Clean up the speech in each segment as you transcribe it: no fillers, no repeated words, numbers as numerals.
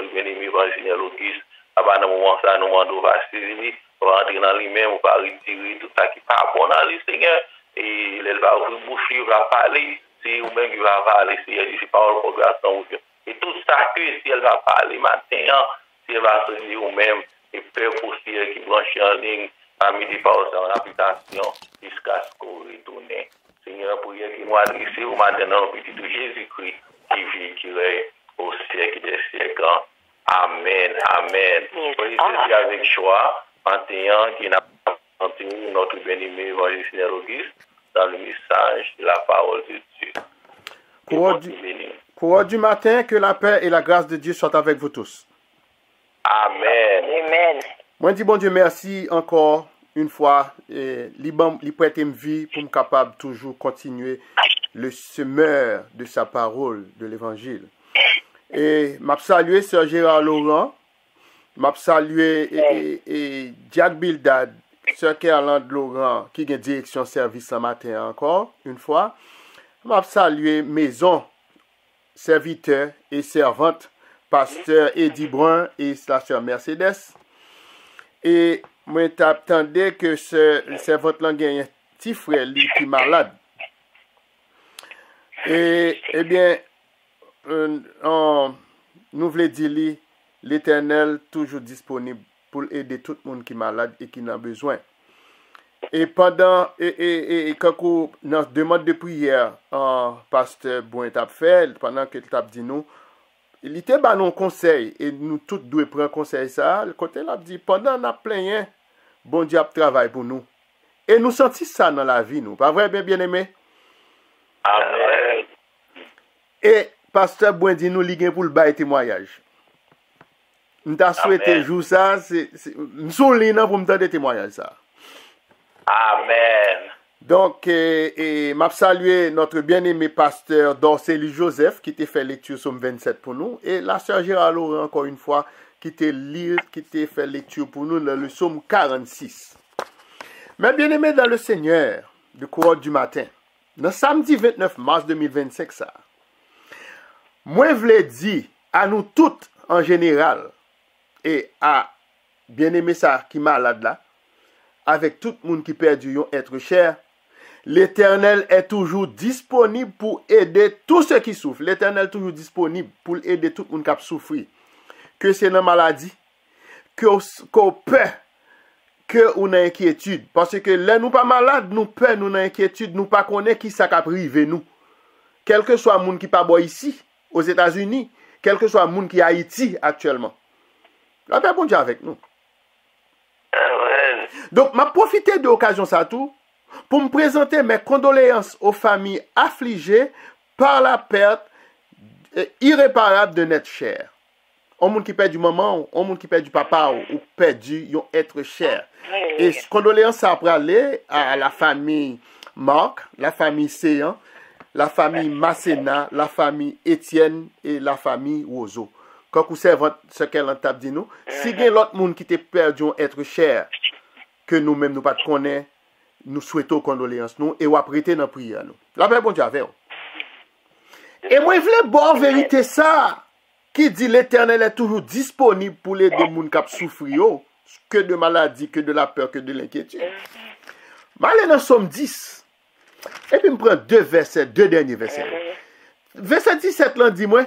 notre bien-aimé évangile Auguste. Avant de moment ça, nous demandons Vassili, pour rentrer dans lui-même, ou pas retirer tout ça qui n'est pas bon dans lui, Seigneur. Et il va ouvrir bouche, il va parler. Si ou même il va parler, si elle dit parole pour grâce en Dieu. Et tout ça que si elle va parler maintenant, si elle va se dire ou même, et faire pour si elle qui branche en ligne, à midi par en application, jusqu'à ce qu'on retourne. Seigneur, pour qu'il nous adresse au maintenant au petit de Jésus-Christ, qui vit, qui règne au siècle des siècles. Amen, amen. Oui, c'est avec joie, maintenant, qui n'a pas entendu notre bien-aimé évangéliste Auguste dans le message de la parole de Dieu. Courant du matin, que la paix et la grâce de Dieu soient avec vous tous. Amen. Amen. Moi, je dis bon Dieu merci encore une fois. Il prête une vie pour me capable toujours continuer le semeur de sa parole, de l'évangile. Et m'a salué Sœur Gérard Laurent, m'a salué et Jack Bildad, Sœur Kerland Laurent, qui a direction service ce matin encore, une fois. M'a salué Maison, serviteur et servante, Pasteur Eddie Brun et la Sœur Mercedes. Et moi, j'attendais que ce servante-là gagne un petit frère qui est malade. Et, eh bien, nous voulons dire l'Éternel toujours disponible pour aider tout le monde qui est malade et qui en a besoin. Et pendant, quand on demande de prière, Pasteur Bouin t'a fait, pendant que t'a dit nous, il était dans nos conseils, et nous tous devons prendre conseil ça, le côté l'a dit, pendant qu'on a plein, bon Dieu travaille pour nous. Et nous sentons ça dans la vie, nous. Pas vrai, bien aimé? Amen. Et Pasteur Bouin dit nous, il pour le bail témoignage. Nous t'a souhaité jouer ça, nous sommes là pour me donner des témoignages ça. Amen. Donc, m'a salué notre bien-aimé pasteur Dorcely Joseph qui t'a fait lecture Somme 27 pour nous. Et la sœur Gérard Laurent, encore une fois, qui t'a fait lecture pour nous dans le Somme 46. Mais bien-aimé dans le Seigneur, du courant du matin, le samedi 29 mars 2025, ça, moi, je voulais dire à nous toutes en général, et à bien-aimé ça qui est malade là, avec tout le monde qui perdu un être cher, l'Éternel est toujours disponible pour aider tous ceux qui souffrent. L'Éternel est toujours disponible pour aider tout le monde qui souffre. Que c'est une maladie, qu'on peur, qu'on a inquiétude. Parce que là, nous pas malades, nous peur, nous avons inquiétude, nous pas connaît qui ça qui privé nous. Quel que soit le monde qui pas bon ici, aux États-Unis, quel que soit le monde qui est à Haïti actuellement. La paix bon Dieu avec nous. Donc, m'a profité de l'occasion ça tout pour me présenter mes condoléances aux familles affligées par la perte irréparable de notre cher. Un monde qui perd du maman, un monde qui perd du papa ou perdu un être cher. Et condoléances ça après aller à la famille Marc, la famille Séan, la famille Masséna, la famille Étienne et la famille Roseau. Quand vous savez ce qu'elle a dit nous, si il y a l'autre monde qui t'a perdu un être cher, que nous-mêmes nous pas connaissons, nous souhaitons condoléances nous et ou prêter dans prière nous. La paix bon Dieu avec. Et moi je voulais bonne vérité ça qui dit l'Éternel est toujours disponible pour les gens qui souffrent que de maladie, que de la peur, que de l'inquiétude. Je vais dans Somme 10. Et puis je prends deux derniers versets. Verset 17 là dit moi,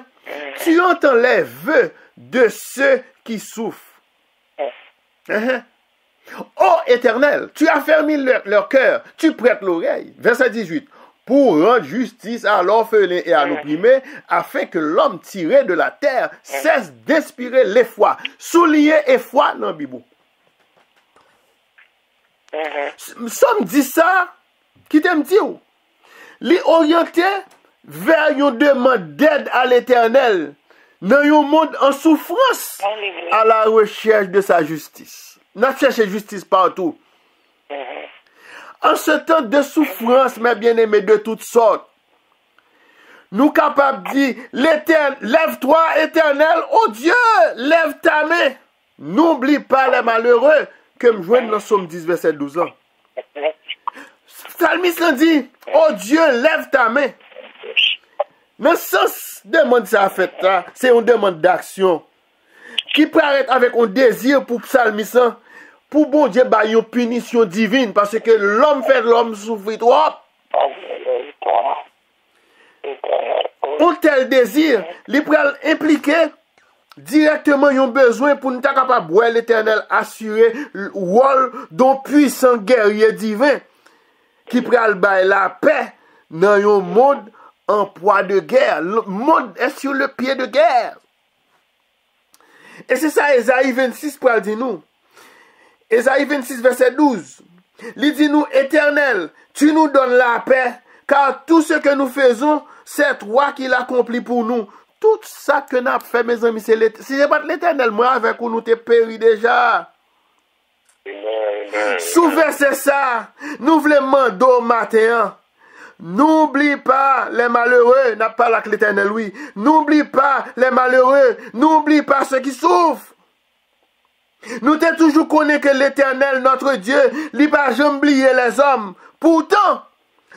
tu entends les vœux de ceux qui souffrent. Ô Éternel, tu as fermé leur cœur, tu prêtes l'oreille. Verset 18. Pour rendre justice à l'orphelin et à l'opprimé, afin que l'homme tiré de la terre cesse d'inspirer l'effroi. Souligner effroi dans la Bible. Somme dit ça, qui t'aime dire, les orienter vers une demande d'aide à l'Éternel, dans un monde en souffrance, à la recherche de sa justice. Nous cherchons justice partout. En ce temps de souffrance, mes bien-aimés, de toutes sortes, nous capables de dire, lève-toi, Éternel, oh Dieu, lève ta main. N'oublie pas les malheureux, que me joignent dans Somme 10, verset 12 ans. Psalmiste l'a dit, oh Dieu, lève ta main. Dans ce sens, demande ça a fait là, c'est une demande d'action. qui paraît avec un désir pour psalmiste, pour bon Dieu, bah, une punition divine, parce que l'homme fait l'homme souffrir trop. Un tel désir, il peut impliquer directement un besoin pour nous capable de voir l'Éternel assurer le rôle d'un puissant guerrier divin qui peut la paix dans un monde en proie de guerre. Le monde est sur le pied de guerre. Et c'est ça, Ésaïe 26 pour dire nous. Ésaïe 26, verset 12. Il dit nous, Éternel, tu nous donnes la paix, car tout ce que nous faisons, c'est toi qui l'accomplis pour nous. Tout ça que nous avons fait, mes amis, c'est l'Éternel. Si ce n'est pas l'Éternel, moi, avec nous, t'es péri déjà. Sous verset ça, nous voulons demander au matin. N'oublie pas les malheureux, n'a pas avec l'Éternel, oui. N'oublie pas les malheureux, n'oublie pas ceux qui souffrent. Nous t'es toujours connu que l'Éternel, notre Dieu, il va jamais oublier les hommes. Pourtant,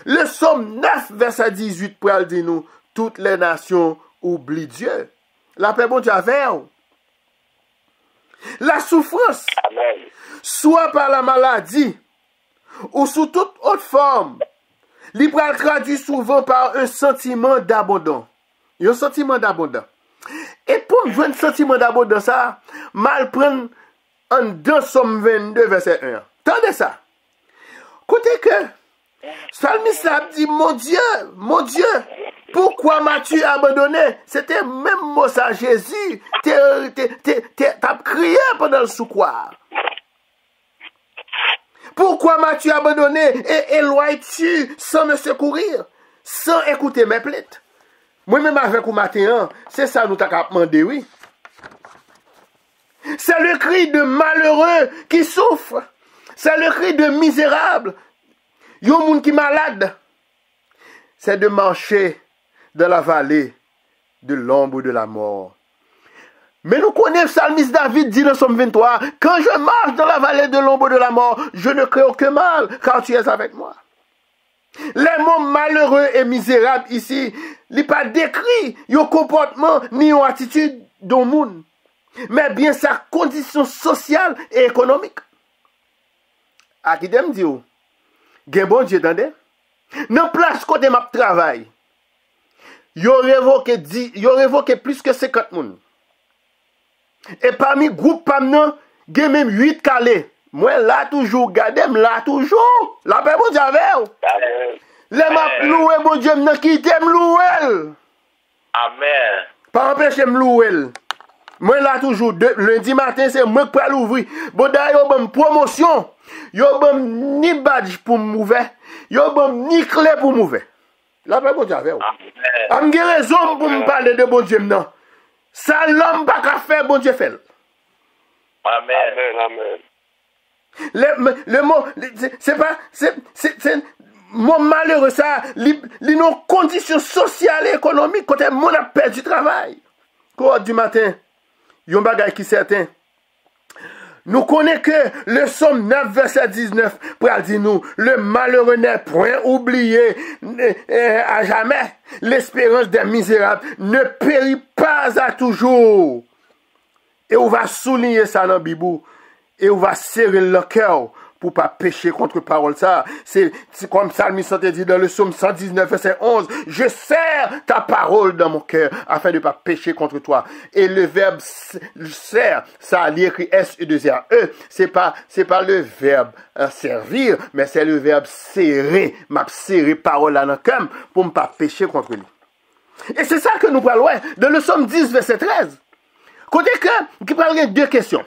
le psaume 9, verset 18, pour dire nous, toutes les nations oublient Dieu. La paix, bon Dieu, avec vous. La souffrance, amen, soit par la maladie, ou sous toute autre forme, l'Ibral traduit souvent par un sentiment d'abondance. Un sentiment d'abondance. Et pour me jouer un sentiment d'abondance, ça, mal prendre en 2 Somme 22, verset 1. Tendez ça. Côté que, Psalmiste a dit, mon Dieu, pourquoi m'as-tu abandonné? C'était même mot ça, Jésus. T'as crié pendant le soukouar. Pourquoi m'as-tu abandonné et éloignes-tu sans me secourir, sans écouter mes plaintes? Moi-même avec vous matin, c'est ça nous t'as demandé, oui. C'est le cri de malheureux qui souffre. C'est le cri de misérable. Il y a un monde qui est malade. C'est de marcher dans la vallée de l'ombre de la mort. Mais nous connaissons, psalmiste David dit dans Somme 23, quand je marche dans la vallée de l'ombre de la mort, je ne crains aucun mal, car tu es avec moi. Les mots malheureux et misérables ici, il n'est pas décrit, un comportement ni une attitude d'un monde, mais bien sa condition sociale et économique. À qui me dit, gen bon Dieu, attendez, dans place côté m'a travail, il y a révoqué plus que 50 personnes. Et parmi groupe pamnan, il y a même 8 calés. Moi là toujours, gardez-moi là toujours. La paix bon Dieu avec. Les m'a loué bon Dieu, m'nan quitte m'louer. Amen. Pas empêcher m'louer. Moi là toujours, lundi matin, c'est moi qui peux l'ouvrir. Bon d'ailleurs, bon promotion. Yo bon ni badge pour m'ouvrir. Yo bon ni clé pour m'ouvrir. La paix bon Dieu avec. Amen. Am gen raison pour me parler de bon Dieu maintenant. Ça l'homme pas qu'à faire, bon Dieu fait. Amen. Amen. Le mot, c'est pas, c'est mot malheureux ça, nos conditions sociales et économiques, quand on a perdu du travail. Quoi du matin, il y a un bagage qui est certain. Nous connaissons que le psaume 9, verset 19, pour dire nous, le malheureux n'est point oublié à jamais. L'espérance des misérables ne périt pas à toujours. Et on va souligner ça dans la Bible. Et on va serrer le cœur pour pas pécher contre parole ça. C'est comme Psalmiste dit dans le psaume 119, verset 11. Je serre ta parole dans mon cœur afin de ne pas pécher contre toi. Et le verbe serre, ça il écrit S-E-2-R-E. C'est pas le verbe servir, mais c'est le verbe serrer. M'a serré parole dans le cœur pour ne pas pécher contre lui. Et c'est ça que nous parlons dans le psaume 10, verset 13. Côté que, qui parle de 2 questions.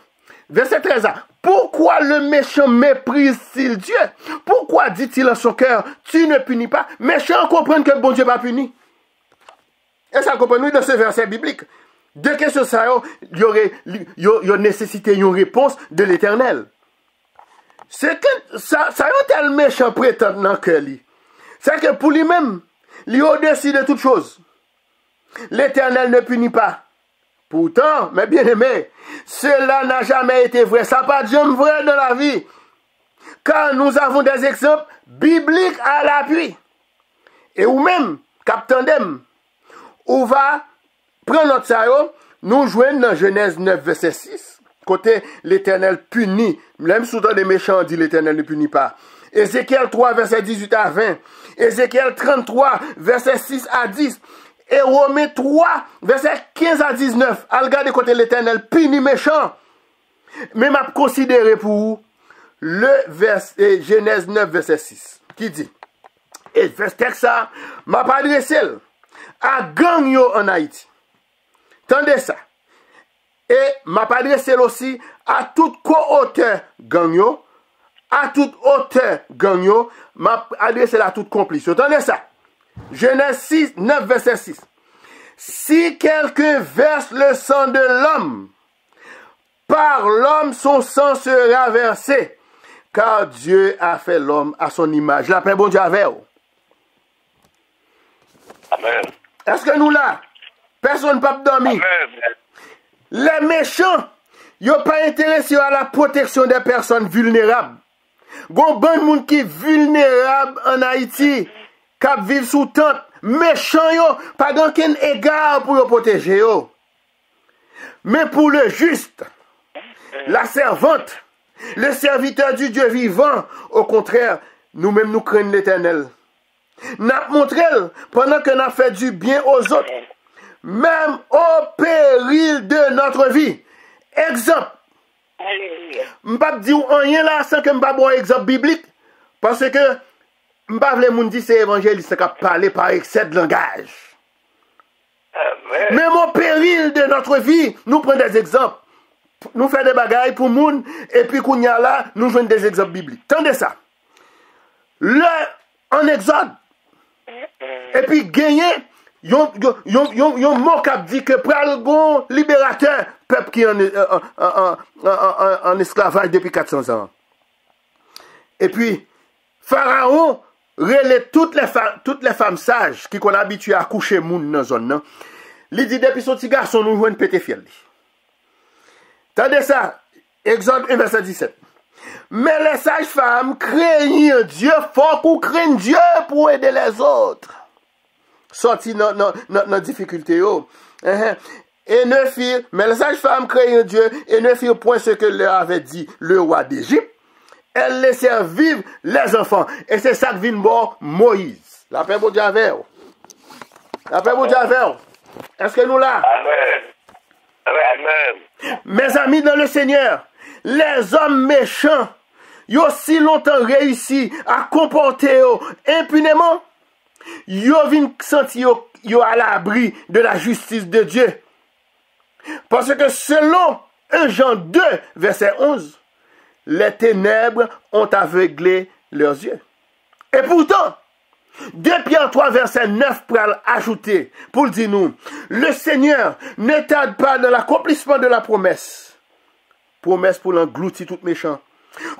Verset 13. Pourquoi le méchant méprise-t-il Dieu? Pourquoi dit-il en son cœur, tu ne punis pas? Méchant comprennent que bon Dieu va punir. Et ça comprend dans ce verset biblique. 2 questions, ça y aurait nécessité une réponse de l'Éternel. C'est que ça y a tel méchant prétend dans le cœur. C'est que pour lui-même, il est au-dessus de toute chose. L'Éternel ne punit pas. Pourtant, mes bien-aimés, cela n'a jamais été vrai. Ça n'a pas jamais vrai dans la vie. Car nous avons des exemples bibliques à l'appui. Et ou même, captandem, on va prendre notre sayo, nous jouons dans Genèse 9, verset 6. Côté l'Éternel punit. Même sous des méchants, dit l'Éternel ne punit pas. Ézéchiel 3, verset 18 à 20. Ézéchiel 33, verset 6 à 10. Et Romains 3, verset 15 à 19. À regarder côté l'Éternel punit méchant. Mais m'a considéré pour le verset Genèse 9, verset 6. Qui dit, et verset ça, m'a pas adressé à gang yo en Haïti. Tendez ça. Et m'a pas adressé aussi à tout co-auteur gang yo, à tout auteur gang yo, m'a adressé à tout complice. Tendez ça. Genèse 6, 9, verset 6. Si quelqu'un verse le sang de l'homme, par l'homme son sang sera versé, car Dieu a fait l'homme à son image. La paix bon Dieu avec vous. Amen. Est-ce que nous là, personne ne peut dormir? Les méchants, ils n'ont pas intéressé à la protection des personnes vulnérables. Gon bon monde qui est vulnérable en Haïti, qui vivent sous tente, méchants yo, pas d'aucun égard pour le protéger yo. Mais pour le juste, la servante, le serviteur du Dieu vivant, au contraire, nous-mêmes nous craignons l'Éternel. Nous montré pendant que nous fait du bien aux autres, même au péril de notre vie. Exemple. Je ne vais pas dire rien là sans que je ne vais pas exemple biblique. Parce que je ne vais pas dire que c'est évangéliste qui a parlé par excès de langage. Même au péril de notre vie, nous prenons des exemples. Nous faisons des bagailles pour le monde. Et puis, qu'on y a là, nous jouons des exemples bibliques. Tendez ça. En Exode. Et puis, gagner. Yon mot qui dit que pral gon libérateur, peuple qui est en esclavage depuis 400 ans. Et puis, Pharaon relève toutes les femmes sages qui sont habituées à coucher moun dans la zone. Il dit depuis son petit garçon, nous jouons pété fiel. Tendez ça, Exode 1, verset 17. Mais les sages femmes craignent Dieu, faut qu'on craigne Dieu pour aider les autres. Sorti dans difficulté. Et ne firent, mais les sages-femmes craignent Dieu et ne firent point ce que leur avait dit le roi d'Égypte. Elles laissèrent vivre les enfants. Et c'est ça que vient mort Moïse. La paix pour Dieu avec vous. La paix pour Dieu avec vous. Est-ce que nous là? Amen. Amen. Mes amis dans le Seigneur, les hommes méchants, ils ont si longtemps réussi à comporter impunément. Yo vin senti yo à l'abri de la justice de Dieu. Parce que selon 1 Jean 2, verset 11, les ténèbres ont aveuglé leurs yeux. Et pourtant, 2 Pierre 3, verset 9 pour ajouter, pour dire nous, le Seigneur ne tarde pas dans l'accomplissement de la promesse. Promesse pour l'engloutir tout méchant.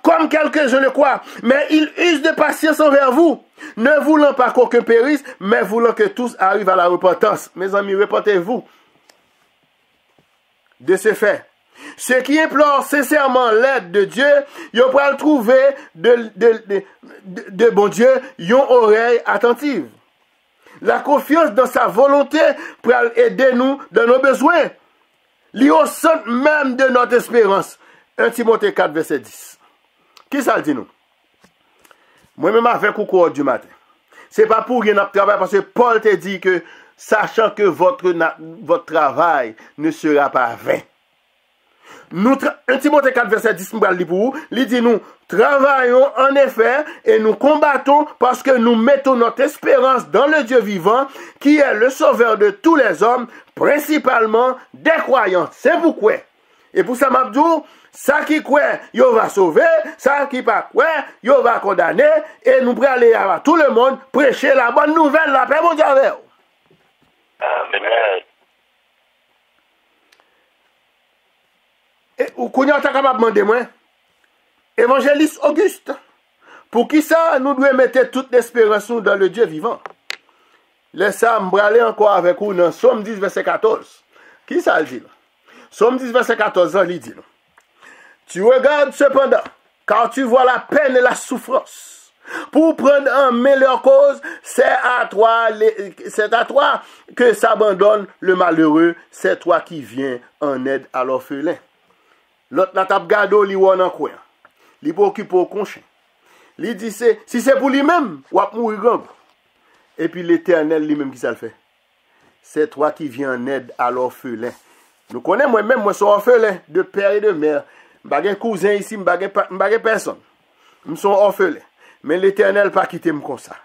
Comme quelques-uns le croient, mais il use de patience envers vous, ne voulant pas qu'aucun périsse, mais voulant que tous arrivent à la repentance. Mes amis, repentez-vous. De ce fait, ceux qui implorent sincèrement l'aide de Dieu, ils pourront trouver de bon Dieu, ils ont oreille attentive. La confiance dans sa volonté pour aider nous dans nos besoins. Lié au centre même de notre espérance. 1 Timothée 4, verset 10. Qui ça le dit nous? Moi-même avec coucou du matin. C'est pas pour rien notre travail parce que Paul te dit que sachant que votre travail ne sera pas vain. 1 Timothée 4, verset 10, il dit nous, travaillons en effet et nous combattons parce que nous mettons notre espérance dans le Dieu vivant qui est le sauveur de tous les hommes, principalement des croyants. C'est pourquoi. Et pour ça, Mabdou, ça qui croit, il va sauver, ça qui pas croit, il va condamner, et nous pourrons aller à tout le monde prêcher la bonne nouvelle, la paix mondiale. Amen. Et ou qu'on y a capable demander moi, évangéliste Auguste, pour qui ça nous devons mettre toute l'espérance dans le Dieu vivant. Laissez-moi m'braler encore avec vous dans Somme 10, verset 14. Qui ça le dit là? Somme 10, verset 14, il dit. Tu regardes cependant, car tu vois la peine et la souffrance pour prendre en main leur cause, c'est à toi que s'abandonne le malheureux, c'est toi qui viens en aide à l'orphelin. L'autre la tape gado li won en coin. Li pou occuper au conchien. Li dit si c'est pour lui-même, ou ap mourir grand. Et puis l'Éternel lui-même qui ça le fait. C'est toi qui viens en aide à l'orphelin. Nous connaissons moi-même, moi suis orphelin de père et de mère. M'bagay cousin ici, m'bagay personne. Nous sommes orphelins. Mais l'Éternel pas quitté me comme ça.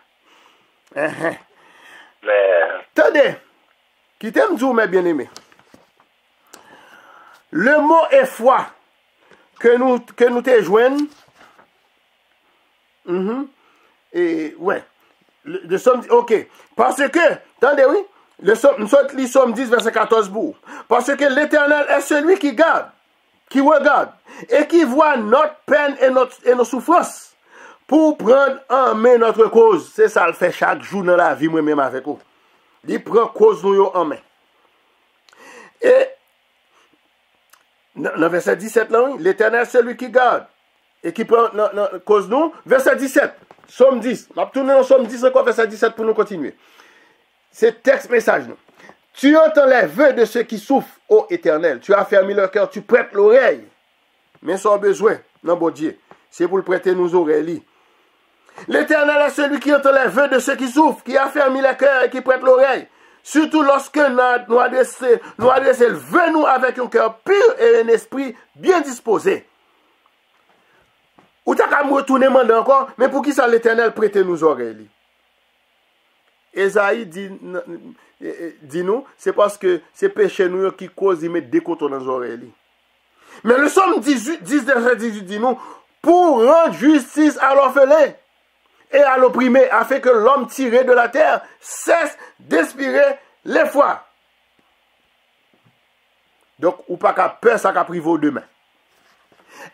Attendez. Quittez me mes bien-aimés. Le mot est foi que nous te joignons. Et ouais. Le somme, ok. Parce que, attendez, oui. Nous sommes 10, verset 14 pour. Parce que l'Éternel est celui qui garde, qui regarde, et qui voit notre peine et nos souffrances pour prendre en main notre cause. C'est ça le fait chaque jour dans la vie, moi-même avec vous. Il prend cause nous en main. Et, dans verset 17, là, l'Éternel est celui qui garde, et qui prend cause nous. Verset 17, Somme 10. Je vais tourner dans Somme 10 encore, verset 17 pour nous continuer. C'est texte message. Non? Tu entends les vœux de ceux qui souffrent, ô Éternel. Tu as fermé leur cœur, tu prêtes l'oreille. Mais sans besoin, non, bon Dieu. C'est pour le prêter nos oreilles. L'Éternel est celui qui entend les vœux de ceux qui souffrent, qui a fermé le cœur et qui prête l'oreille. Surtout lorsque nous adressons le vœu nous avec un cœur pur et un esprit bien disposé. Ou t'as qu'à me retourner encore, mais pour qui ça l'Éternel prête nos oreilles? Esaïe dit nous, c'est parce que c'est péché nous qui cause de mettre des cotons dans les oreilles. Mais le Somme 10, verset 18 dit nous, pour rendre justice à l'orphelin et à l'opprimé, afin que l'homme tiré de la terre cesse d'inspirer l'effroi. Donc, ou pas qu'à peur, ça qu'à priver demain.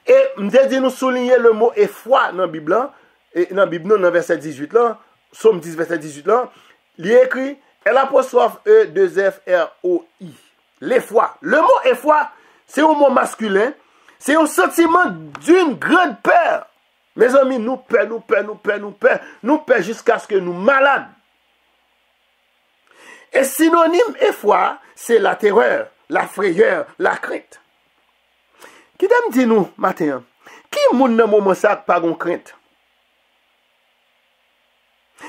Et m'de dit nous souligner le mot effroi dans la Bible, et dans la Bible, dans verset 18 là, Somme 10, verset 18 là, il est écrit l'apostrophe E2FROI. L'effroi. Le mot effroi, c'est un mot masculin, c'est un sentiment d'une grande peur. Mes amis, nous peur jusqu'à ce que nous malades. Et synonyme effroi, c'est la terreur, la frayeur, la crainte. Qui t'aime dire nous, matin, qui moun nan moment ça pas gon crainte?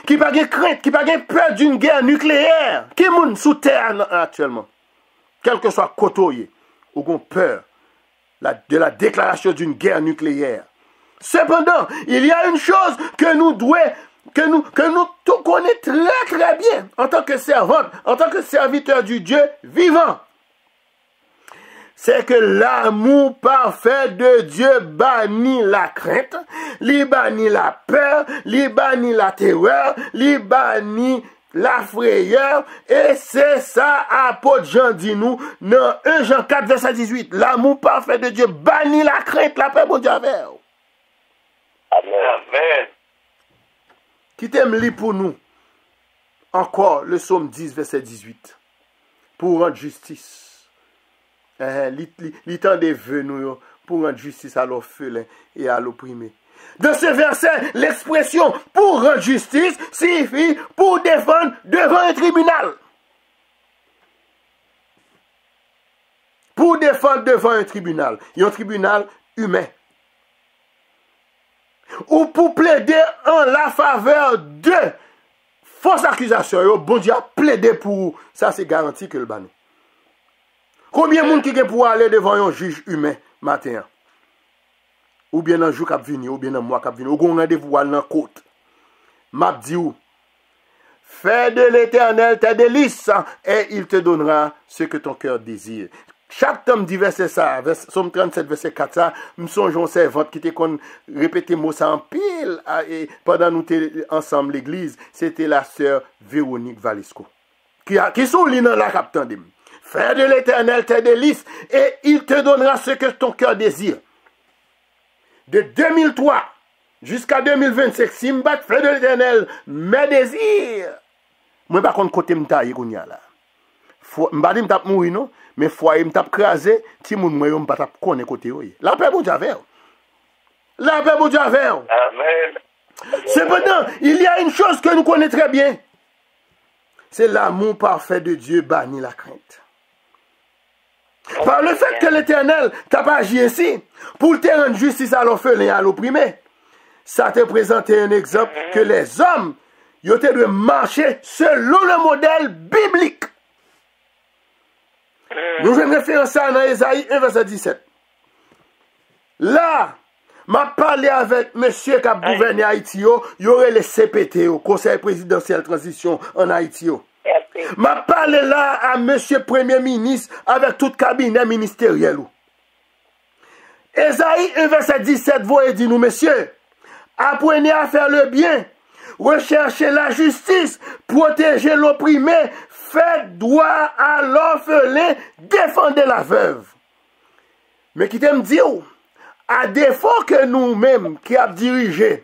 Qui pas gen crainte, qui pas gen peur d'une guerre nucléaire? Qui moun sous terre actuellement? Quel que soit côté, ou gon peur de la déclaration d'une guerre nucléaire. Cependant, il y a une chose que nous connaissons très bien en tant que servante, en tant que serviteur du Dieu vivant. C'est que l'amour parfait de Dieu bannit la crainte, li bannit la peur, li bannit la terreur, li bannit la frayeur, et c'est ça apôtre Jean dit nous dans 1 Jean 4 verset 18. L'amour parfait de Dieu bannit la crainte, la paix, bon Dieu avec. Amen. Qui t'aime lire pour nous encore le Somme 10 verset 18 pour rendre justice. Temps des vœux nous pour rendre justice à l'orphelin et à l'opprimé. Dans ce verset, l'expression pour rendre justice signifie pour défendre devant un tribunal. Pour défendre devant un tribunal humain. Ou pour plaider en la faveur de fausses accusations. Bon Dieu a plaidé pour ça, c'est garanti que le banou. Combien de monde qui pour aller devant un juge humain matin? Ou bien un jour qui vient, ou bien un mois qui vient, ou bien un rendez-vous dans la côte. M'a dit où? Fais de l'Éternel tes délices et il te donnera ce que ton cœur désire. Chaque temps dit verset ça, Somme 37 verset 4 ça, nous songeons servante qui était qu'on répétait mot ça en pile et pendant nous étions ensemble l'église, c'était la sœur Véronique Valisco. Qui sont les dans la capitaine. Fais de l'Éternel tes délices et il te donnera ce que ton cœur désire. De 2003 jusqu'à 2025, si je bats fais de l'Éternel mes désirs, moi par contre côté m'taille kounya là. M'badi m'tap mourir non, mais foyer m'tap crasé, ti moun moi yo m'pa tap connait côté yo. La paix bon Dieu avec. La paix bon Dieu avec. Amen. Cependant, il y a une chose que nous connaissons très bien. C'est l'amour parfait de Dieu banni la crainte. Par le fait que l'Éternel t'a pas agi ainsi, pour te rendre justice à l'orphelin et à l'opprimé, ça te présentait un exemple que les hommes, ils doivent marcher selon le modèle biblique. Nous allons référer ça dans Ésaïe 1, verset 17. Là, m'a parlé avec monsieur qui a gouverné Haïti, il y aurait le CPT, au Conseil présidentiel transition en Haïti. M'a parlé là à monsieur Premier ministre avec tout cabinet ministériel. Ésaïe 1, verset 17, vous dit nous, messieurs, apprenez à faire le bien, recherchez la justice, protégez l'opprimé, faites droit à l'orphelin, défendez la veuve. Mais qui t'aime dire, à défaut que nous-mêmes qui avons dirigé,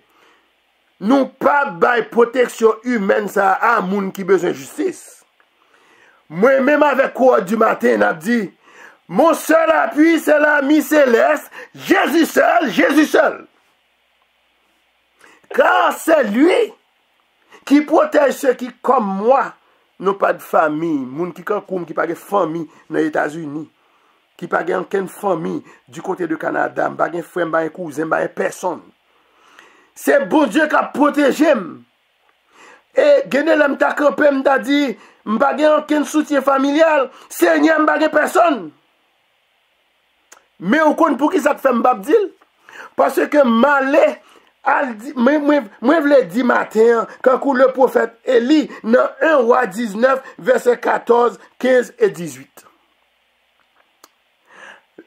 nous pas bail protection humaine ça à moun qui besoin de justice. Moi-même avec quoi du matin, n'a dit, mon seul appui c'est l'ami céleste, Jésus seul, Jésus seul. Car c'est lui qui protège ceux qui, comme moi, n'ont pas de famille, moun qui comme qui pas de famille dans les États-Unis. Qui n'a pas aucune famille du côté du Canada, pas de frère, pas de cousin, pas de personne. C'est bon Dieu qui a protégé. Et gagné l'homme ta campé m'a dit, pas de aucun soutien familial, Seigneur pas de personne. Mais on connaît pour qui ça fait m'babdil? Parce que malé moi vle dit matin quand le prophète Élie dans 1 roi 19 verset 14, 15 et 18.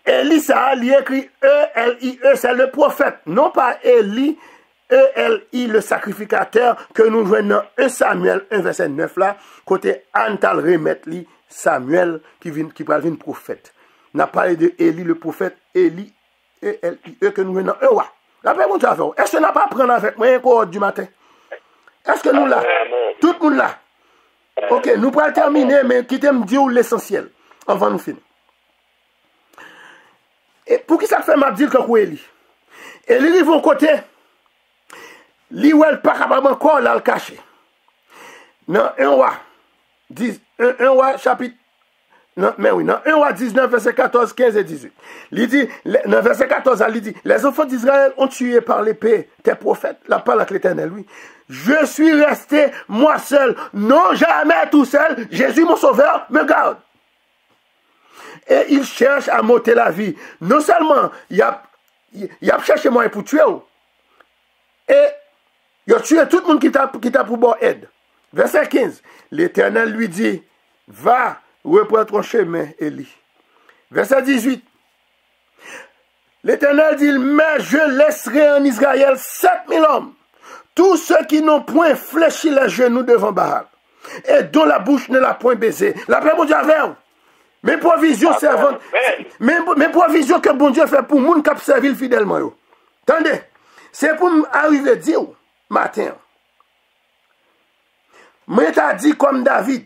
Élie, ça a écrit E-L-I-E, c'est le prophète, non pas Élie, E-L-I, le sacrificateur, que nous jouons dans 1 Samuel 1, verset 9 là, côté Antal remettre li Samuel qui va venir prophète. N'a parlé de Élie, le prophète, Élie, E-L-I-E, que nous jouons dans 1 roi. La paix, mon Dieu, est-ce que nous n'a pas prendre avec moi un cours du matin? Est-ce que nous là? Tout le monde là? Ok, nous pourrons terminer, mais qui t'aime dire l'essentiel avant nous finir. Et pour qui ça fait m'a dire que Élie? Élie arrive au côté, li ou elle pas capable encore là le cacher. Dans 1 roi, 1 roi chapitre, non, mais oui, dans 1 roi 19, verset 14, 15 et 18. Il dit, dans verset 14, il dit, les enfants d'Israël ont tué par l'épée tes prophètes, la parole avec l'Éternel, oui. Je suis resté moi seul, non jamais tout seul, Jésus mon sauveur me garde. Et il cherche à m'ôter la vie. Non seulement, il a cherché moyen pour tuer, et il a tué tout le monde qui t'a pour bon aide. Verset 15, l'Éternel lui dit, va, reprends ton chemin, Élie. Verset 18, l'Éternel dit, mais je laisserai en Israël 7000 hommes, tous ceux qui n'ont point fléchi les genoux devant Baal, et dont la bouche ne l'a point baisé. La paix, mon Dieu, avec vous. Mes provisions servantes, mes provisions que bon Dieu fait pour moun qui servi fidèlement. Yo. Attendez, c'est pour m'arriver à dire, matin, moi t'as dit comme David,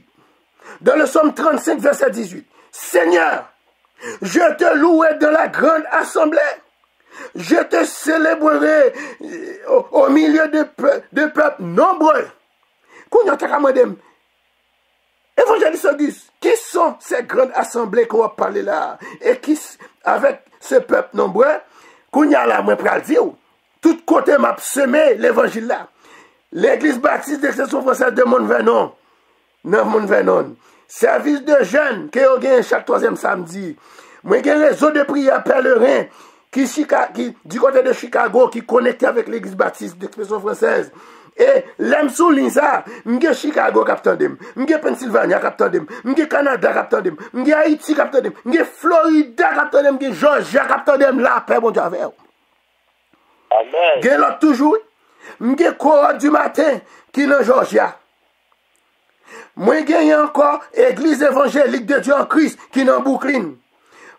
dans le psaume 35, verset 18, Seigneur, je te louerai dans la grande assemblée, je te célébrerai au milieu de peuples nombreux. Quand on t'a demandé, Évangéliste Auguste, qui sont ces grandes assemblées qu'on va parler là? Et qui, avec ce peuple nombreux, qu'on y a là, moi, pour le dire, tout côté m'a semé l'évangile là. L'église baptiste d'Exception Française de Mont-Vernon, dans Mont-Vernon, service de jeunes, qui ont chaque 3e samedi. Moi, j'ai un réseau de prières pèlerins, qui, du côté de Chicago, qui connecté avec l'église baptiste d'Exception Française. Et l'aime souligne ça, m'ge Chicago captandem, m'ge Pennsylvania captandem, m'ge Canada captandem, m'ge Haïti captandem, m'ge Florida captandem, m'ge Georgia captandem, la paix bon Dieu avec. Amen. Gen l'autre toujours, m'ge cohorte du matin qui dans Georgia. Moi gagne encore église évangélique de Dieu en Christ qui dans Brooklyn.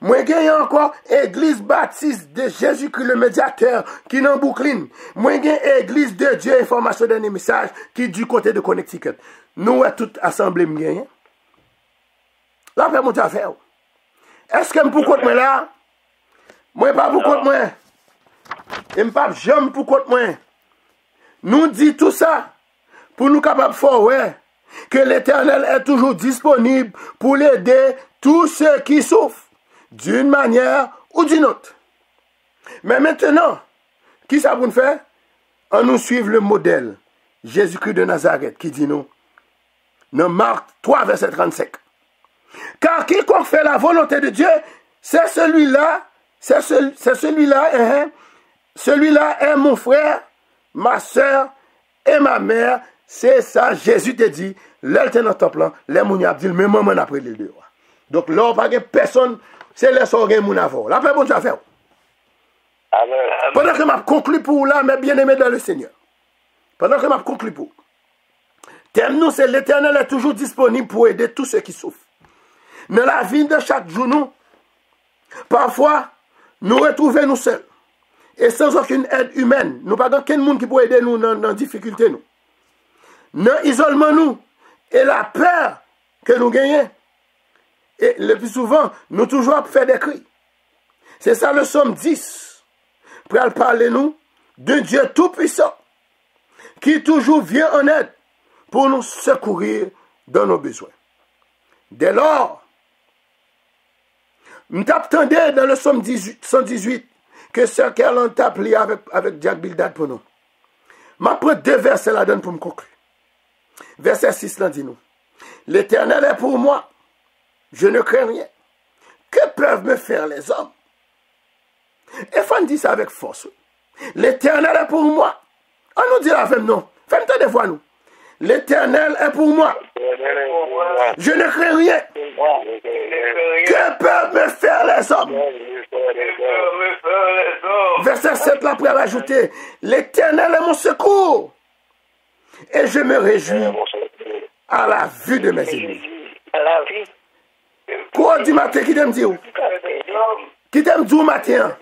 Moi gagne encore église baptiste de Jésus-Christ le médiateur qui dans Brooklyn. Moi gagne église de Dieu information d'un message qui du côté de Connecticut. Nous toute assemblée m'gagne. Là fait mon affaire. Est-ce que pour compte moi là? Moi pas pour compte moi. Et m'pas jamais pour compte moi. nous dit tout ça pour nous capables de faire ouais, que l'Éternel est toujours disponible pour aider tous ceux qui souffrent d'une manière ou d'une autre. Mais maintenant, qui ça pour nous faire? On nous suit le modèle Jésus-Christ de Nazareth qui dit nous dans Marc 3, verset 35. Car quiconque fait la volonté de Dieu, c'est celui-là, celui-là est mon frère, ma soeur et ma mère. C'est ça, Jésus te dit, là, il dans ton plan, les moun a dit, mais maman après les deux. Donc là, on pas que personne, c'est les sorgues moun avant. La paix, bon Dieu a fait. Pendant que je conclue pour là, mes bien-aimés dans le Seigneur. Pendant que je conclue pour. Thème nous, c'est l'Éternel est toujours disponible pour aider tous ceux qui souffrent. Dans la vie de chaque jour, nous, parfois, nous retrouvons nous seuls. Et sans aucune aide humaine. Nous n'avons pas aucun monde qui peut aider nous dans la difficulté. Nous. Dans l'isolement, nous. Et la peur que nous gagnons. Et le plus souvent, nous toujours faire des cris. C'est ça le psaume 10. Pour parler nous d'un Dieu tout-puissant. Qui toujours vient en aide pour nous secourir dans nos besoins. Dès lors, nous t'attendons dans le psaume 118 que ce qu'elle a appelé avec Jack Bildad pour nous. Je prends 2 versets là-dedans pour me conclure. Verset 6 là dit nous. L'Éternel est pour moi. Je ne crains rien. Que peuvent me faire les hommes? Et Fan dit ça avec force. L'Éternel est pour moi. On nous dit la même non. Fais-moi des fois nous. L'Éternel est pour moi. Je ne crains rien. Que peuvent me faire les hommes? Verset 7 là pour ajouter. L'Éternel est mon secours. Et je me réjouis à la vue de mes ennemis. Quoi du matin qui t'aime dire? Qui t'aime dire matin?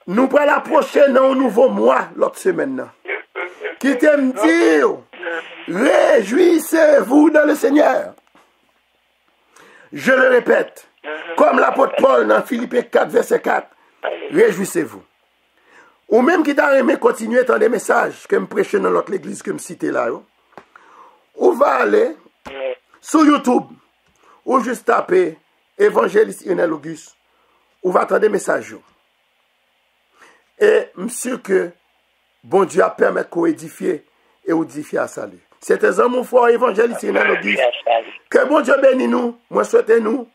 Nous pourrons l'approcher dans un nouveau mois l'autre semaine. Qui t'aime dire? Réjouissez-vous dans le Seigneur. Je le répète, comme l'apôtre Paul dans Philippiens 4, verset 4, réjouissez-vous. Ou même qui t'a aimé continuer à des messages que je prêchais dans l'autre église que je citais là. Ou va aller sur YouTube, ou juste taper évangéliste Lionel Auguste, ou va attendre des messages. Et je suis sûr que bon Dieu a permis qu'on édifie et édifier à salut. C'était un mot fort évangéliste Lionel Auguste. Que bon Dieu bénisse nous, moi souhaitez nous.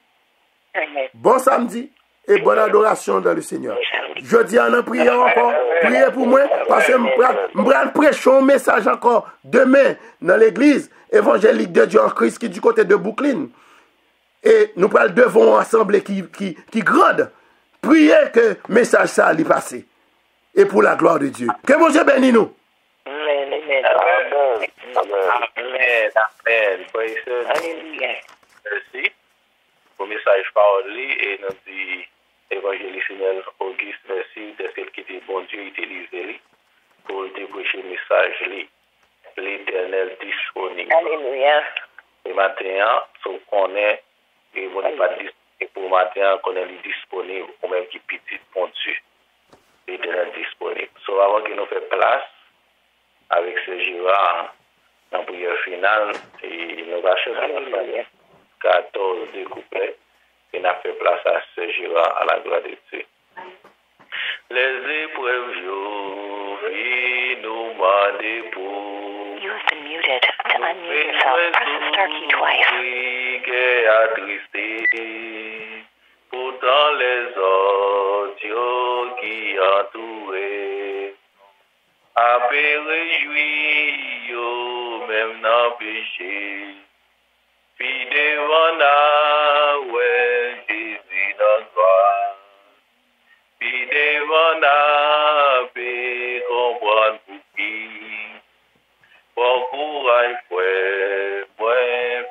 Bon samedi et bonne adoration dans le Seigneur. Je dis en priant encore, priez pour moi, parce que je vais prêcher un message encore demain dans l'église évangélique de Dieu en Christ qui est du côté de Brooklyn. Et nous devons assembler qui grande. Priez que le message ça allait passer. Et pour la gloire de Dieu. Que bon Dieu bénisse nous. Amen. Merci pour le message parlé et nous dit évangéliste Lionel Auguste, merci de celle qui était bon Dieu utilisé pour déboucher le message l'Éternel disponible. Alléluia. Et maintenant, si on est, et on n'est pas disponible pour matin, qu'on est disponible, ou même qui petit bon Dieu. L'Éternel disponible. So avant que nous fassions place avec ce Girard en prière finale, et nous va chercher 14 découpés et nous fait place à ce Girard à la gloire de Dieu. Les épreuves nous mandent pour. You have been muted. To unmute yourself, press the star key twice. Pourtant les autres qui entourent a réjoui même dans péché. Puis devant la ouais Jésus dans gloire. Puis devant la paix comprendre pour qui. Bon courage frère, moi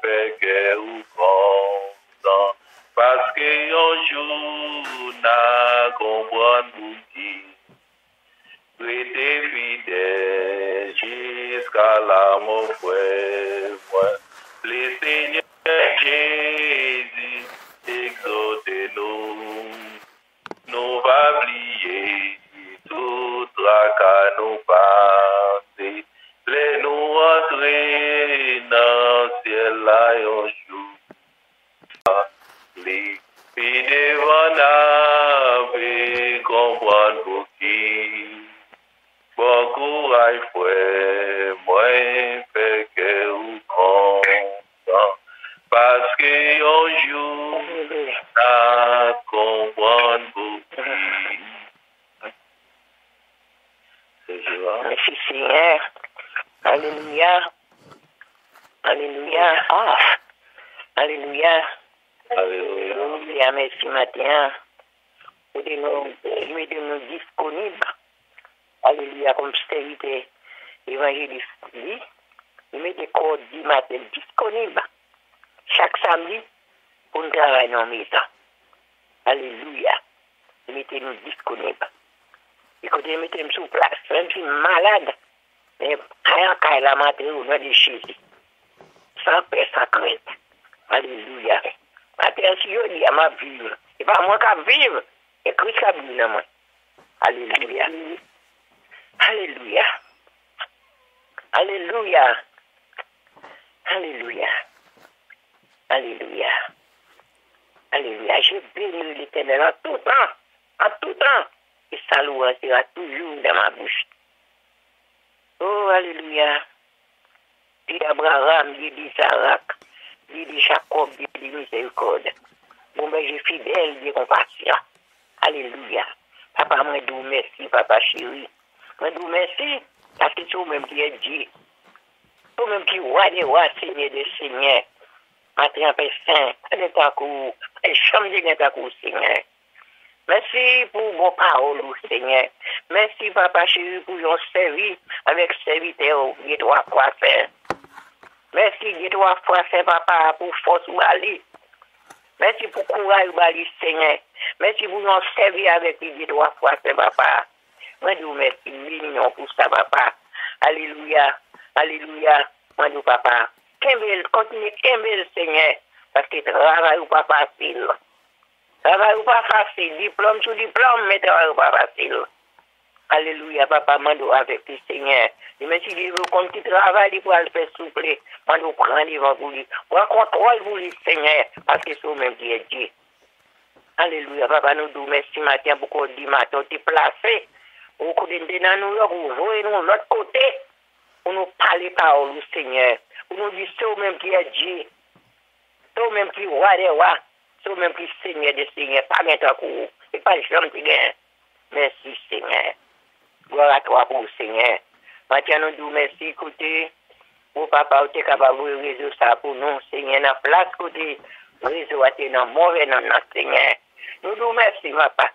fait que ou content. Parce que un jour n'a comprendre pour qui. Restez fidèle jusqu'à la mort, frère. Le Seigneur Jésus exaucez-nous. Nous va oublier tout tracas nous passer. comprendre pour qui. Bon courage, frère, moi, fait que vous comprend. Parce que un jour, à comprendre pour qui. Merci Seigneur. Alléluia. Alléluia. Alléluia. Alléluia. Merci matin. Pour nous disponibles. Alléluia. Comme serviteur évangéliste dit. Nous mettons corps du matin disponible. Chaque samedi pour nous travailler dans mes temps. Alléluia. Mettez-nous disponibles. Écoutez, mettez-moi sous place. Même si je suis malade, mais rien qu'à la matin, au nom de Jésus. Sans paix, sans crainte. Alléluia. Matin, si je dis à ma vie, c'est pas moi qui vive, c'est Christ qui vit dans moi. Alléluia. Alléluia. Alléluia. Alléluia. Alléluia. Alléluia. Je bénis l'Éternel en tout temps. En tout temps. Et sa louange sera toujours dans ma bouche. Oh, alléluia. Dieu d'Abraham, Dieu d'Isaac, Dieu de Jacob, Dieu de miséricorde. Bon, ben, je suis fidèle, Dieu compassion. Alléluia. Papa, moi, je vous merci, papa chéri. Moi, je vous merci, parce que c'est vous-même qui est Dieu. C'est vous-même qui est roi des rois, Seigneur des seigneurs. Matin, Père Saint, un état court, et chambre de l'état court, Seigneur. Merci pour vos paroles, Seigneur. Merci, papa chéri, pour nous servir avec serviteur, Dieu trois fois faire. Merci, Dieu trois fois faire, papa, pour force ou aller. Merci pour courage ou aller, Seigneur. Merci pour nous servir avec Dieu trois fois faire, papa. Moi, je vous remercie, mignon pour ça, papa. Alléluia. Alléluia. Moi, je vous, papa. Continuez, Seigneur, parce que le travail ou pas facile. Travail ou pas facile, diplôme sur diplôme, mais travail ou pas facile. Alléluia, papa, mando avec le Seigneur. Et même si il veut qu'on petit travail, il faut le faire souple. Mando prendre devant pour lui. Prends contrôle pour lui, Seigneur, parce que c'est vous-même qui est Dieu. Alléluia, papa, nous nous merci matin pour qu'on dit matin, tu es placé. Au côté de nous, vous voyez nous l'autre côté, pour nous parler parole au Seigneur. Pour nous dire c'est vous-même qui est Dieu. C'est vous-même qui est roi des rois. C'est vous-même qui est Seigneur des seigneurs. Pas maintenant coup. Et pas jamais qui gagne. Merci, Seigneur. Gloire à toi pour le Seigneur. Maintenant, nous disons merci, écoutez. Pour papa, vous êtes capable de résoudre ça pour nous, Seigneur. Dans la place, côté, réseau à dans mauvais nom, Seigneur. Nous disons merci, papa.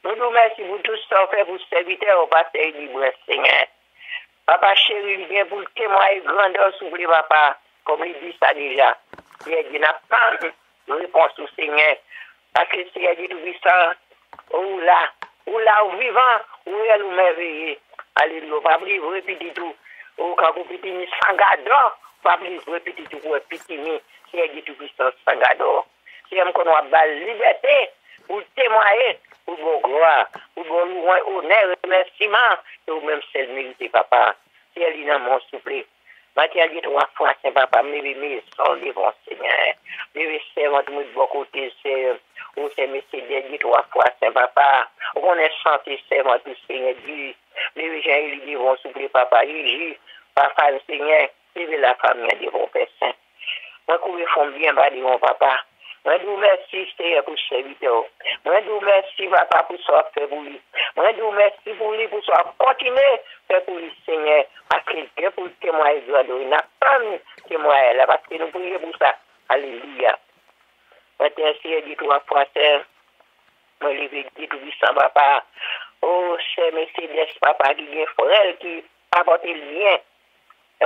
Nous disons merci pour tout ça, fait pour serviteur au pasteur libre, Seigneur. Papa chéri, il vient pour le témoigner grandeur sur le papa, comme il dit ça déjà. Il n'a pas de réponse au Seigneur. Parce que Seigneur dit tout ça, ou là, ou vivant, ou elle ou merveilleux. Alléluia, pas oublier, répétez tout. Ou quand vous pétez sangador, pas oublier, répétez tout, pour pétiner. Seigneur dit tout ça, sangador. Seigneur, qu'on a la liberté, pour témoigner, pour vos gloires, pour vos honneur, remerciements, et vous même seul mérité, papa. C'est elle dans mon souffle. Maintenant, dit trois fois, c'est papa, me lever sans devant Seigneur. Me servant de bon côté, c'est, ou c'est monsieur, dit trois fois, c'est papa. On est santé, servant du Seigneur, dit, me j'ai eu devant souffle, papa, il papa, le Seigneur, levez la famille devant Père Saint. Moi, combien font bien, bah, devant papa. Moi, je vous remercie, Seigneur, pour ce serviteur. Moi, je vous remercie, papa, pour ce que fait pour lui. Moi, je vous remercie pour lui, pour ce que continuer faire pour lui, Seigneur. Parce qu'il est pour le témoigner de il n'a pas de témoigner là, parce que nous prions pour ça. Alléluia. Maintenant, Seigneur, dit trois fois, Seigneur. Moi, je vais dire tout ça, papa. Oh, c'est Mercedes, papa, qui vient frère, qui apporte le lien.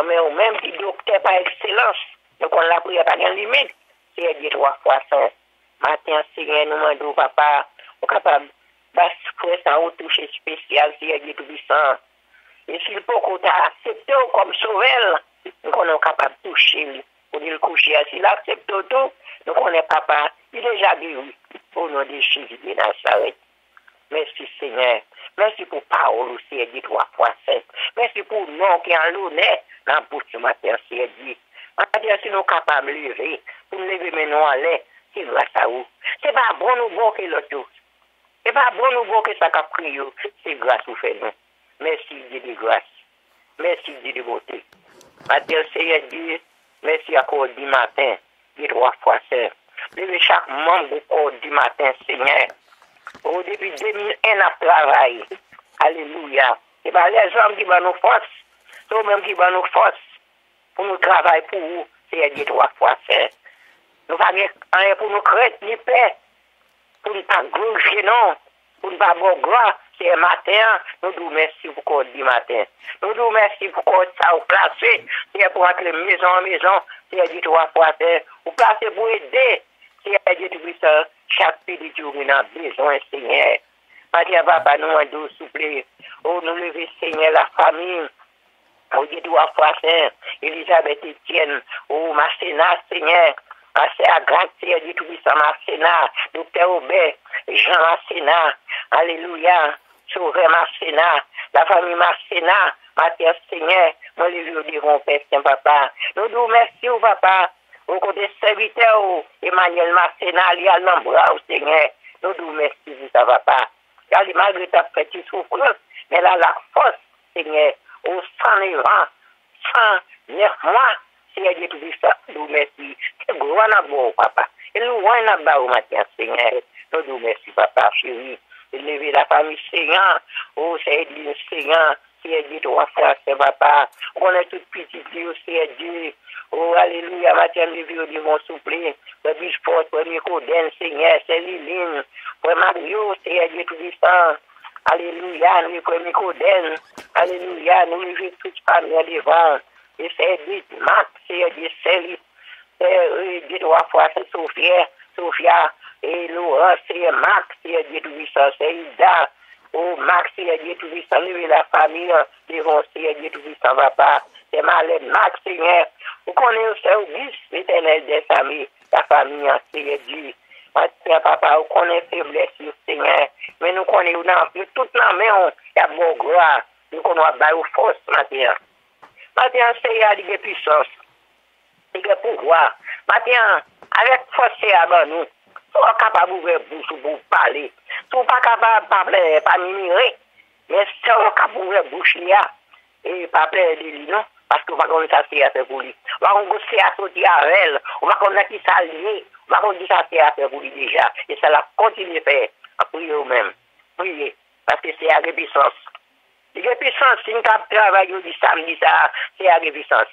Mais au même qui docteur par excellence. Donc, on l'a pris à pas de limite. C'est dit trois fois ça. Matin, Seigneur, nous demandons, papa, on est capable de ça au toucher spécial, c'est dit tout ça. Et s'il peut qu'on accepte comme sauveur, nous sommes capables de toucher lui. Pour le coucher, s'il accepte tout, nous connaissons papa, il est déjà guéri. Au nom de Jésus de Nazareth. Merci Seigneur. Merci pour parole aussi, dit trois fois ça. Merci pour le nom qui est en l'honneur dans la bouche de ma terre, c'est dit. Maintenant, si nous sommes capables de lever, pour nous lever maintenant en l'air, c'est grâce à vous. C'est pas bon ou bon que l'autre chose. Et pas bon nous bon que ça qu'a pris, c'est grâce au fait, non. Merci Dieu de grâce. Merci Dieu de beauté. Matin, Seigneur Dieu, merci encore du matin, des 3 fois, Seigneur. Levez chaque membre au corps du matin, Seigneur. Depuis 2001, on travaille. Alléluia. C'est pas les hommes qui vont nous force. C'est eux-mêmes qui vont nous force. Pour nous travailler pour vous, Seigneur Dieu, 3 fois, Seigneur. Nous ne faisons rien pour nous craindre ni paix. Pour ne pas glorifier, non. Pour ne pas avoir gloire. C'est un matin, nous nous merci pour qu'on dit matin. Nous nous merci pour qu'on ça au placé. C'est pour entrer maison en maison. C'est dit 3 fois, c'est ou placer pour aider. C'est dit tout ça. Chaque petit jour, nous avons besoin, Seigneur. Matin, papa, nous demandons, s'il vous plaît. Oh, nous levons, Seigneur, la famille. Oh, dit 3 fois, c'est Elisabeth Etienne. Oh, Marcena, Seigneur. Ma Agathe, Seigneur, dit tout ça, Marcena. Docteur Aubert, Jean Marcena. Alléluia. Sauveur Marcena, la famille Marcena, Mathieu Seigneur, moi les jours diront Père Saint-Papa. Nous nous merci au papa, au côté serviteur, Emmanuel Marcena, il y a l'embrase, Seigneur. Nous nous merci pour ça, papa. Car malgré ta petite souffrance, mais là, la force, Seigneur, au 109 ans, 109 mois, Seigneur, Dieu tout ça, nous merci. Que gloire à vous, papa. Et nous voyons là-bas, Mathieu Seigneur. Nous nous merci, papa, chérie. Lever la famille Seigneur, oh c'est Dieu Seigneur, c'est Dieu 3 fois, c'est papa, on est tout petit Dieu, c'est Dieu, oh alléluia, matin lever au Dieu mon souple, le bisport, le Nicodème, Seigneur, c'est Liline, pour Mario, c'est Dieu tout puissant, alléluia, nous pour Nicodème, alléluia, nous lever toute famille devant, et c'est Dieu, Max, c'est Dieu, c'est Dieu 3 fois, c'est Sophia, et Laurent, c'est Max, c'est Dieu tout-puissant, c'est Ida. Oh, Max, c'est Dieu tout-puissant, lever la famille, devant, c'est Dieu tout-puissant, papa. C'est Malène, Max, Seigneur. Vous connaissez au service éternel des familles, la famille, c'est Dieu. Maintenant, papa, vous connaissez faiblesse, Seigneur. Mais nous connaissons toute la main, il y a beau gloire. Nous connaissons aux forces, maintenant. Maintenant, Seigneur, il y a puissance. Il y a pouvoir. Maintenant, avec force, c'est à nous. Si vous êtes capable d'ouvrir bouche pour parler, si vous n'êtes pas capable de parler, pas mimirer, mais si vous êtes capable d'ouvrir bouche, et pas parler de lui, non, parce que vous ne pouvez pas faire pour lui. Vous ne pouvez pas sortir avec elle, vous ne pouvez pas qui s'allier, vous ne pouvez pas faire pour lui déjà. Et ça la continue à faire, à prier vous-même. Priez, parce que c'est la répuissance. La répuissance, si nous travaillons du samedi, c'est la répuissance.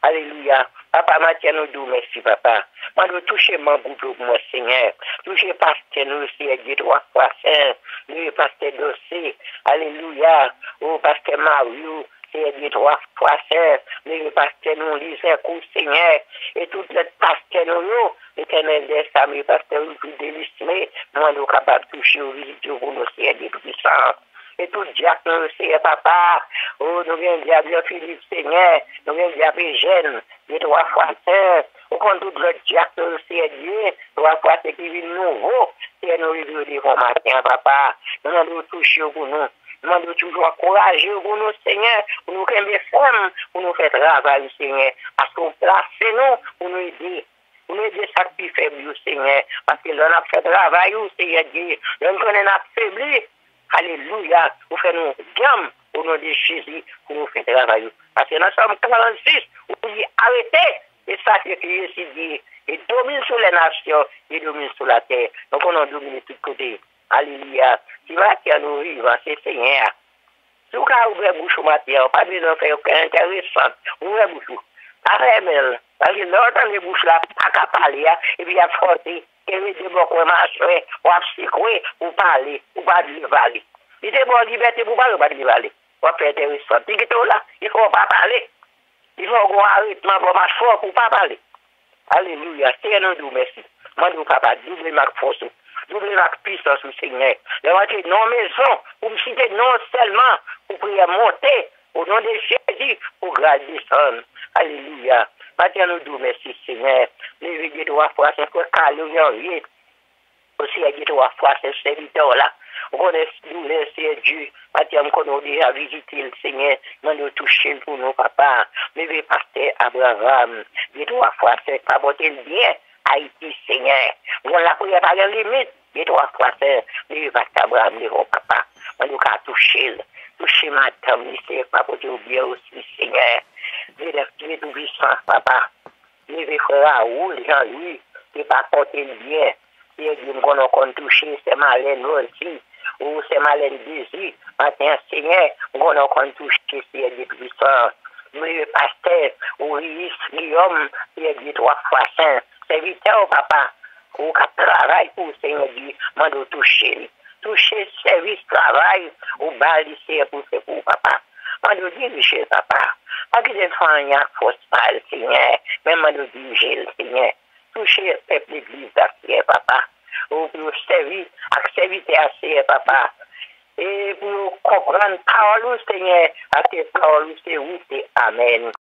Alléluia. Papa, Mathieu, nous disons merci, papa. Moi, nous toucher mon groupe, mon Seigneur. Toucher pasteur, nous, c'est Dieu 3 fois saint. Nous, pasteur Dossé. Alléluia. Oh, pasteur Mario, c'est Dieu 3 fois saint. Nous, pasteur, nous, lisons Seigneur. Et toutes les pasteurs, nous, l'éternel des familles, pasteur, nous, délicieusement. Moi, nous, capables de toucher au visite pour nous, c'est Dieu puissant. Et tout diable, nous, c'est papa. Oh, nous venons diable Philippe, Seigneur. Nous venons diable Eugène. Les 3 fois saint. Au compte tout le diable, nous, c'est Dieu. 3 fois c'est qui vit nouveau. C'est nous, les deux devant matin, papa. Nous devons toucher pour nous. Nous devons toujours encourager pour nous, Seigneur. Pour nous aimer femmes. Pour nous faire travail, Seigneur. Parce qu'on place nous pour nous aider. Pour nous aider chaque plus faible, Seigneur. Parce que l'on a fait travail, Seigneur Dieu. L'on connaît notre faiblesse. Alléluia, vous faites nous gamme au nom de Jésus pour nous faire travailler. Parce que nous sommes 46, vous dites arrêtez, et ça c'est que Jésus dit, et domine sur les nations, et domine sur la terre. Donc on a dominé de tous côtés. Alléluia. Si Mathieu nous vivons, c'est Seigneur. Si vous avez ouvert bouche au Mathieu, pas besoin de faire aucun intéressant. Ouvrez bouche. Arrêtez-moi. Parce que l'autre de bouche là, pas qu'à parler, et puis il y a forcé. Et les deux bonnes marcher, ou à psychoer, ou parler, ou pas de parler. Il est bon liberté pour parler, ou pas de parler. Ou à faire intéressant. Puis là, il ne faut pas parler. Il faut avoir un rythme pour marcher fort pour pas parler. Alléluia. Seigneur nous merci. Moi, nous papa, double ma force, double ma puissance au Seigneur. Le rentrer dans la maison, pour me citer non seulement, pour prier monter, au nom de Jésus, pour grâce descendre. Alléluia. Maintenant, nous disons merci, Seigneur. Les Dieu 3 fois, c'est quoi, calme, aussi, Dieu 3 fois, c'est serviteur-là. On connaît nous, c'est Dieu. Maintenant, on a déjà visité le Seigneur. Nous nous toucher pour nous, papa. Mais le pasteur Abraham, Dieu 3 fois, c'est pas porter le bien. Haïti, Seigneur. On la prière par la limite. Et 3 fois, c'est le Abraham, le papa. On nous a touché madame, c'est pas pour dire bien aussi, Seigneur. Je tout puissant, papa. Je frère Raoul, Jean-Louis, qui pas porté le bien. Et dit qu'on touché, c'est Malène aussi. Ou c'est Malène Désir. Maintenant, Seigneur, qu'on touché, c'est des puissants. Le pasteur, ou Guillaume, il dit 3 fois saint. Serviteur, papa. Ou qui travaille pour le Seigneur, dit, m'a touché. Toucher service travail ou baliser pour ce pour papa. M'a diriger papa. Pas que des fois il y a force pas le Seigneur, mais m'a diriger le Seigneur. Toucher le peuple l'église à papa. Ou pour servir, accepter à papa. Et pour comprendre parole Seigneur, à tes paroles c'est oui, c'est amen.